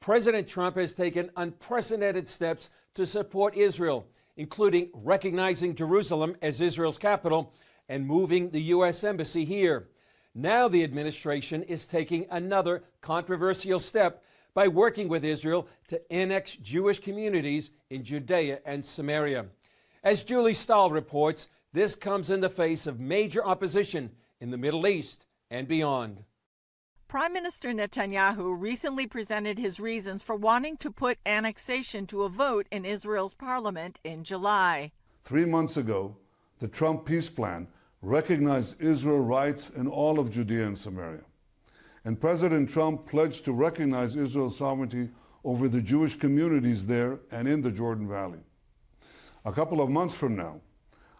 President Trump has taken unprecedented steps to support Israel, including recognizing Jerusalem as Israel's capital and moving the U.S. Embassy here. Now the administration is taking another controversial step by working with Israel to annex Jewish communities in Judea and Samaria. As Julie Stahl reports, this comes in the face of major opposition in the Middle East and beyond. Prime Minister Netanyahu recently presented his reasons for wanting to put annexation to a vote in Israel's parliament in July. 3 months ago, the Trump peace plan recognized Israel's rights in all of Judea and Samaria. And President Trump pledged to recognize Israel's sovereignty over the Jewish communities there and in the Jordan Valley. A couple of months from now,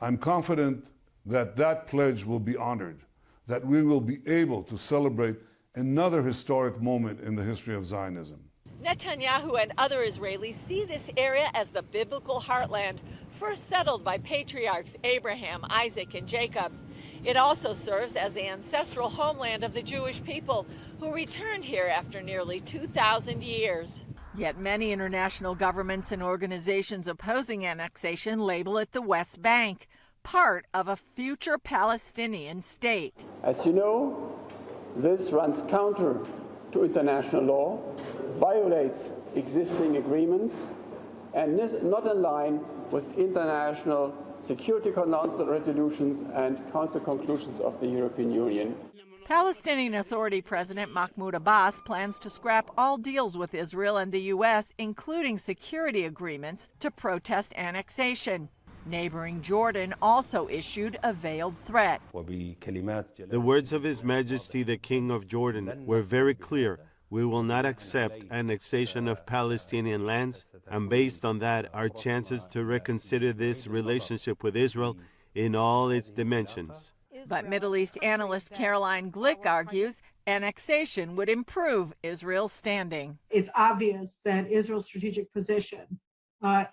I'm confident that that pledge will be honored, that we will be able to celebrate another historic moment in the history of Zionism. Netanyahu and other Israelis see this area as the biblical heartland, first settled by patriarchs Abraham, Isaac, and Jacob. It also serves as the ancestral homeland of the Jewish people who returned here after nearly 2,000 years. Yet many international governments and organizations opposing annexation label it the West Bank, part of a future Palestinian state. As you know, this runs counter to international law, violates existing agreements, and is not in line with international Security Council resolutions and Council conclusions of the European Union. Palestinian Authority President Mahmoud Abbas plans to scrap all deals with Israel and the U.S., including security agreements, to protest annexation. Neighboring Jordan also issued a veiled threat. The words of His Majesty the King of Jordan were very clear. We will not accept annexation of Palestinian lands, and based on that, our chances to reconsider this relationship with Israel in all its dimensions. But Middle East analyst Caroline Glick argues annexation would improve Israel's standing. It's obvious that Israel's strategic position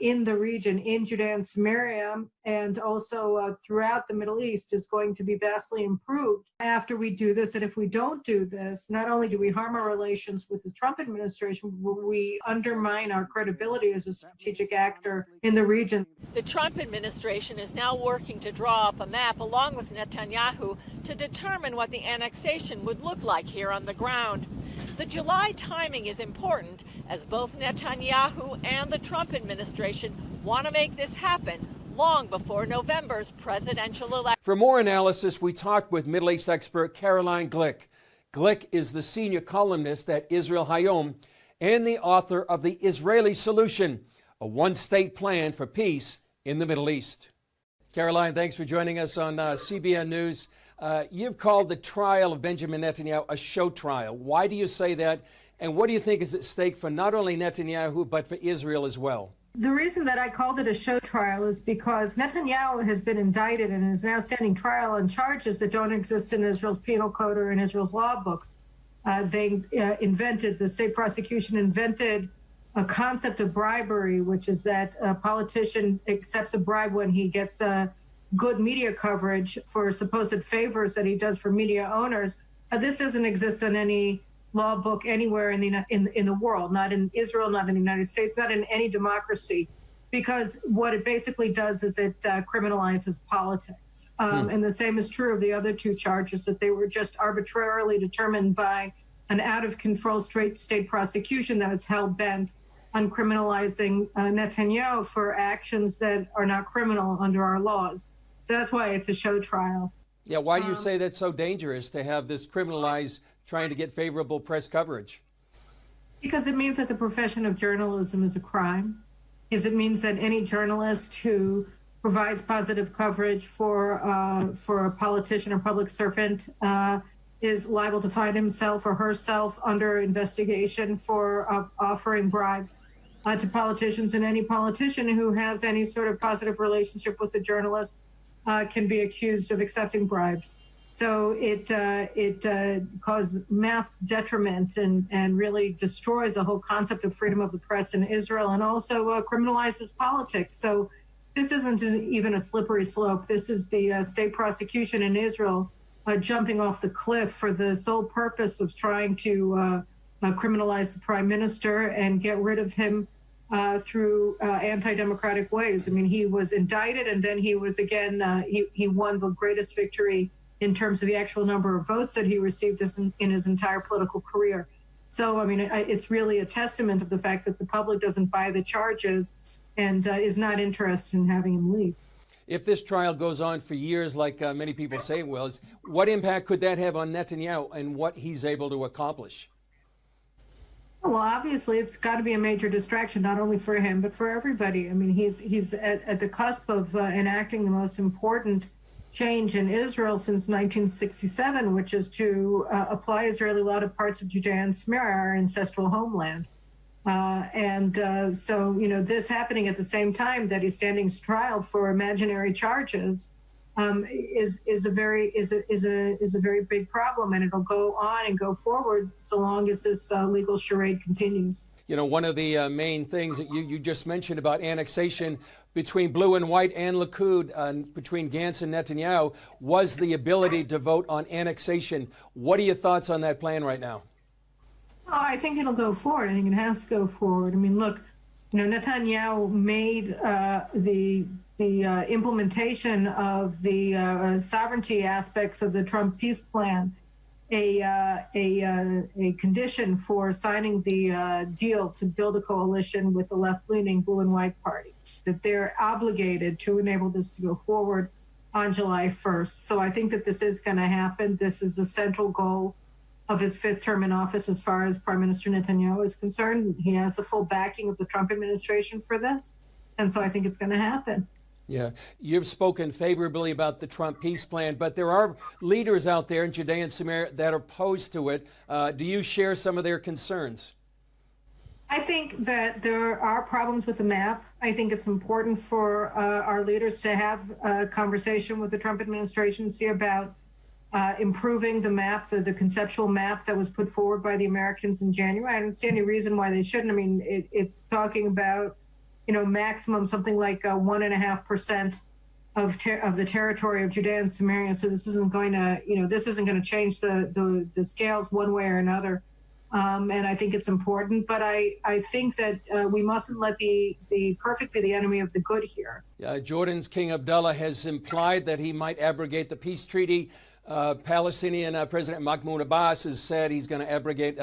in the region, in Judea and Samaria, and also throughout the Middle East is going to be vastly improved after we do this. And if we don't do this, not only do we harm our relations with the Trump administration, but we undermine our credibility as a strategic actor in the region. The Trump administration is now working to draw up a map along with Netanyahu to determine what the annexation would look like here on the ground. The July timing is important as both Netanyahu and the Trump administration want to make this happen long before November's presidential election. For more analysis, we talked with Middle East expert Caroline Glick. Glick is the senior columnist at Israel Hayom and the author of The Israeli Solution, a one-state plan for peace in the Middle East. Caroline, thanks for joining us on CBN News. You've called the trial of Benjamin Netanyahu a show trial. Why do you say that? And what do you think is at stake for not only Netanyahu, but for Israel as well? The reason that I called it a show trial is because Netanyahu has been indicted and is now standing trial on charges that don't exist in Israel's penal code or in Israel's law books. The state prosecution invented a concept of bribery, which is that a politician accepts a bribe when he gets good media coverage for supposed favors that he does for media owners. This doesn't exist on any law book anywhere in the world, not in Israel, not in the United States, not in any democracy, because what it basically does is it criminalizes politics. And the same is true of the other two charges, that they were just arbitrarily determined by an out-of-control state prosecution that was hell-bent on criminalizing Netanyahu for actions that are not criminal under our laws. That's why it's a show trial. Yeah, why do you say that's so dangerous to have this criminalized trying to get favorable press coverage? Because it means that the profession of journalism is a crime. Because it means that any journalist who provides positive coverage for a politician or public servant is liable to find himself or herself under investigation for offering bribes to politicians, and any politician who has any sort of positive relationship with a journalist can be accused of accepting bribes. So it causes mass detriment and really destroys the whole concept of freedom of the press in Israel, and also criminalizes politics. So this isn't even a slippery slope. This is the state prosecution in Israel jumping off the cliff for the sole purpose of trying to criminalize the prime minister and get rid of him through anti-democratic ways. I mean, he was indicted, and then he was again, he won the greatest victory in terms of the actual number of votes that he received in his entire political career. So, I mean, it's really a testament of the fact that the public doesn't buy the charges and is not interested in having him leave. If this trial goes on for years, like many people say it will, what impact could that have on Netanyahu and what he's able to accomplish? Well, obviously, it's got to be a major distraction, not only for him, but for everybody. I mean, he's at the cusp of enacting the most important change in Israel since 1967, which is to apply Israeli law to parts of Judea and Samaria, our ancestral homeland. So, you know, this happening at the same time that he's standing trial for imaginary charges is a very big problem, and it'll go on and go forward so long as this legal charade continues. You know, one of the main things that you just mentioned about annexation between blue and white and Likud, between Gantz and Netanyahu, was the ability to vote on annexation. What are your thoughts on that plan right now? Oh, I think it'll go forward. I think it has to go forward. I mean, look, you know, Netanyahu made the implementation of the sovereignty aspects of the Trump peace plan a condition for signing the deal to build a coalition with the left-leaning blue and white parties, that they're obligated to enable this to go forward on July 1st. So I think that this is going to happen. This is the central goal of his fifth term in office as far as Prime Minister Netanyahu is concerned. He has the full backing of the Trump administration for this. And so I think it's going to happen. Yeah, you've spoken favorably about the Trump peace plan, but there are leaders out there in Judea and Samaria that are opposed to it. Do you share some of their concerns? I think that there are problems with the map. I think it's important for our leaders to have a conversation with the Trump administration and see about improving the map, the conceptual map that was put forward by the Americans in January. I don't see any reason why they shouldn't. I mean, it's talking about, you know, maximum something like 1.5% of the territory of Judea and Samaria. So this isn't going to, you know, this isn't going to change the scales one way or another. And I think it's important, but I think that we mustn't let the perfect be the enemy of the good here. Jordan's King Abdullah has implied that he might abrogate the peace treaty. Palestinian President Mahmoud Abbas has said he's going to abrogate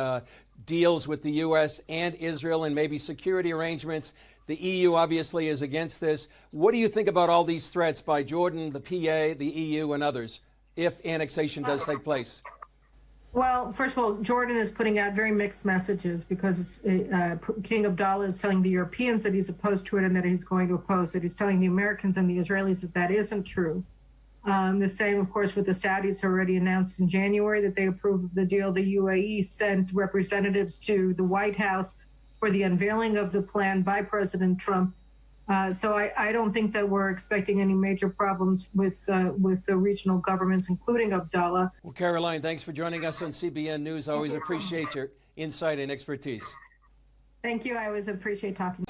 deals with the U.S. and Israel and maybe security arrangements. The EU obviously is against this. What do you think about all these threats by Jordan, the PA, the EU, and others if annexation does take place? Well, first of all, Jordan is putting out very mixed messages because King Abdullah is telling the Europeans that he's opposed to it and that he's going to oppose it. He's telling the Americans and the Israelis that that isn't true. The same, of course, with the Saudis, who already announced in January that they approved of the deal. The UAE sent representatives to the White House for the unveiling of the plan by President Trump. So I don't think that we're expecting any major problems with the regional governments, including Abdullah. Well, Caroline, thanks for joining us on CBN News. I always appreciate your insight and expertise. Thank you. I always appreciate talking.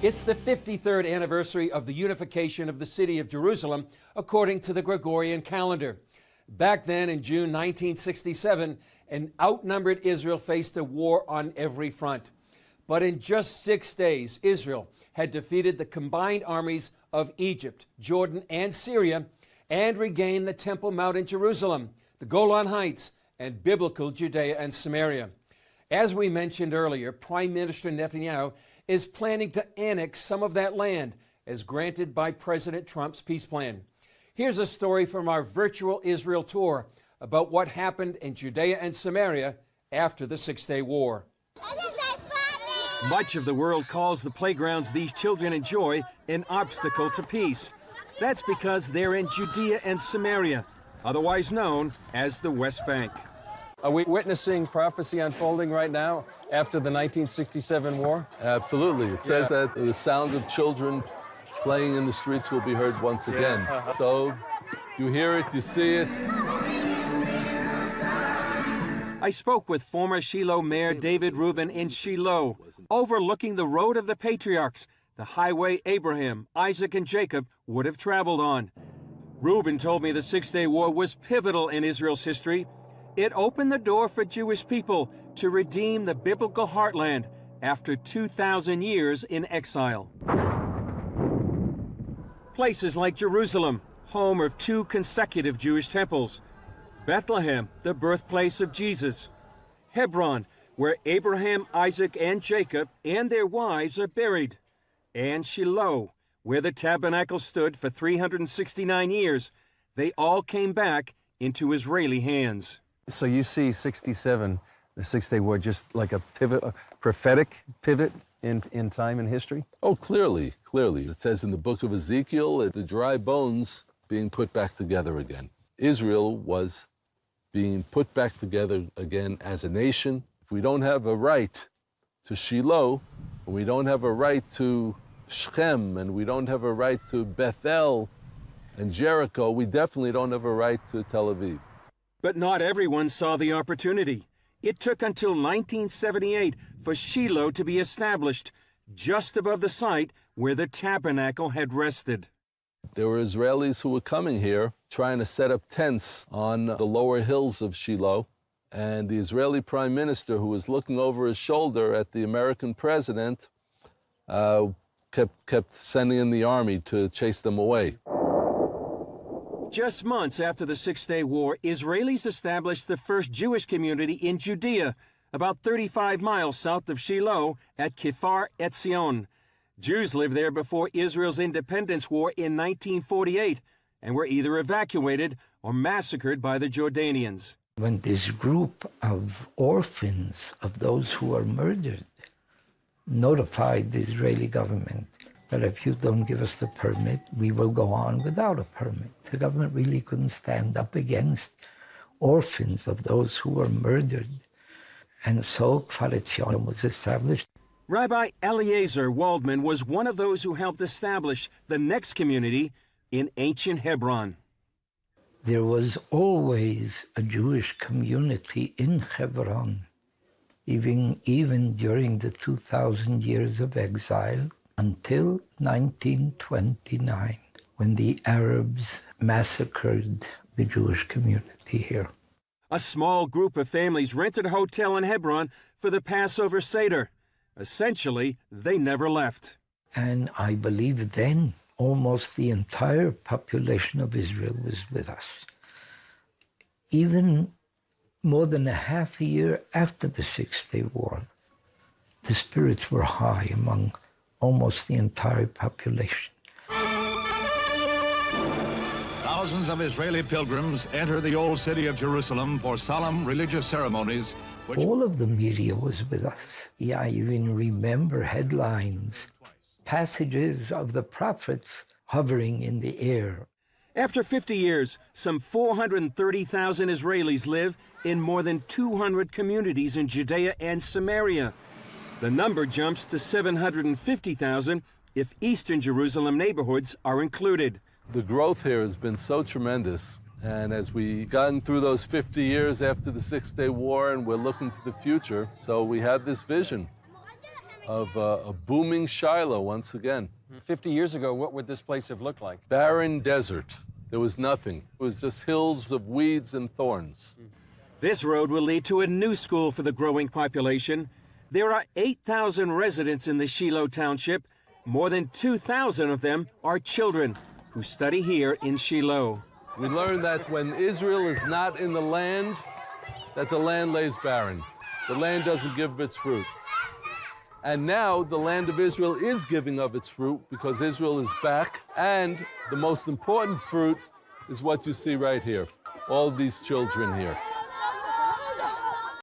It's the 53rd anniversary of the unification of the city of Jerusalem, according to the Gregorian calendar. Back then, in June 1967, an outnumbered Israel faced a war on every front. But in just 6 days, Israel had defeated the combined armies of Egypt, Jordan, and Syria, and regained the Temple Mount in Jerusalem, the Golan Heights, and biblical Judea and Samaria. As we mentioned earlier, Prime Minister Netanyahu is planning to annex some of that land, as granted by President Trump's peace plan. Here's a story from our virtual Israel tour about what happened in Judea and Samaria after the Six-Day War. Much of the world calls the playgrounds these children enjoy an obstacle to peace. That's because they're in Judea and Samaria, otherwise known as the West Bank. Are we witnessing prophecy unfolding right now after the 1967 war? Absolutely. It says that the sound of children playing in the streets will be heard once again. So you hear it, you see it. I spoke with former Shiloh Mayor David Rubin in Shiloh, overlooking the road of the patriarchs, the highway Abraham, Isaac, and Jacob would have traveled on. Rubin told me the Six-Day War was pivotal in Israel's history. It opened the door for Jewish people to redeem the biblical heartland after 2,000 years in exile. Places like Jerusalem, home of 2 consecutive Jewish temples; Bethlehem, the birthplace of Jesus; Hebron, where Abraham, Isaac, and Jacob and their wives are buried; and Shiloh, where the tabernacle stood for 369 years. They all came back into Israeli hands. So you see 67, the Six-Day War, just like a pivot, a prophetic pivot in time and history? Oh, clearly, clearly. It says in the book of Ezekiel, the dry bones being put back together again. Israel was being put back together again as a nation. If we don't have a right to Shiloh, we don't have a right to Shechem, and we don't have a right to Bethel and Jericho, we definitely don't have a right to Tel Aviv. But not everyone saw the opportunity. It took until 1978 for Shiloh to be established, just above the site where the tabernacle had rested. There were Israelis who were coming here trying to set up tents on the lower hills of Shiloh, and the Israeli prime minister, who was looking over his shoulder at the American president, kept sending in the army to chase them away. Just months after the Six-Day War, Israelis established the first Jewish community in Judea, about 35 miles south of Shiloh at Kfar Etzion. Jews lived there before Israel's independence war in 1948 and were either evacuated or massacred by the Jordanians. When this group of orphans of those who were murdered notified the Israeli government that if you don't give us the permit, we will go on without a permit. The government really couldn't stand up against orphans of those who were murdered. And so Kfar Etzion was established. Rabbi Eliezer Waldman was one of those who helped establish the next community in ancient Hebron. There was always a Jewish community in Hebron, even during the 2,000 years of exile, until 1929, when the Arabs massacred the Jewish community here. A small group of families rented a hotel in Hebron for the Passover Seder. Essentially, they never left. And I believe then almost the entire population of Israel was with us. Even more than a half a year after the Six-Day War, the spirits were high among almost the entire population. Thousands of Israeli pilgrims enter the old city of Jerusalem for solemn religious ceremonies. All of the media was with us. Yeah, I even remember headlines, passages of the prophets hovering in the air. After 50 years, some 430,000 Israelis live in more than 200 communities in Judea and Samaria. The number jumps to 750,000 if Eastern Jerusalem neighborhoods are included. The growth here has been so tremendous, and as we've gotten through those 50 years after the Six-Day War and we're looking to the future, so we have this vision of a booming Shiloh once again. 50 years ago, what would this place have looked like? Barren desert. There was nothing. It was just hills of weeds and thorns. This road will lead to a new school for the growing population. There are 8,000 residents in the Shiloh Township. More than 2,000 of them are children who study here in Shiloh. We learned that when Israel is not in the land, that the land lays barren. The land doesn't give its fruit. And now the land of Israel is giving of its fruit because Israel is back. And the most important fruit is what you see right here, all these children here.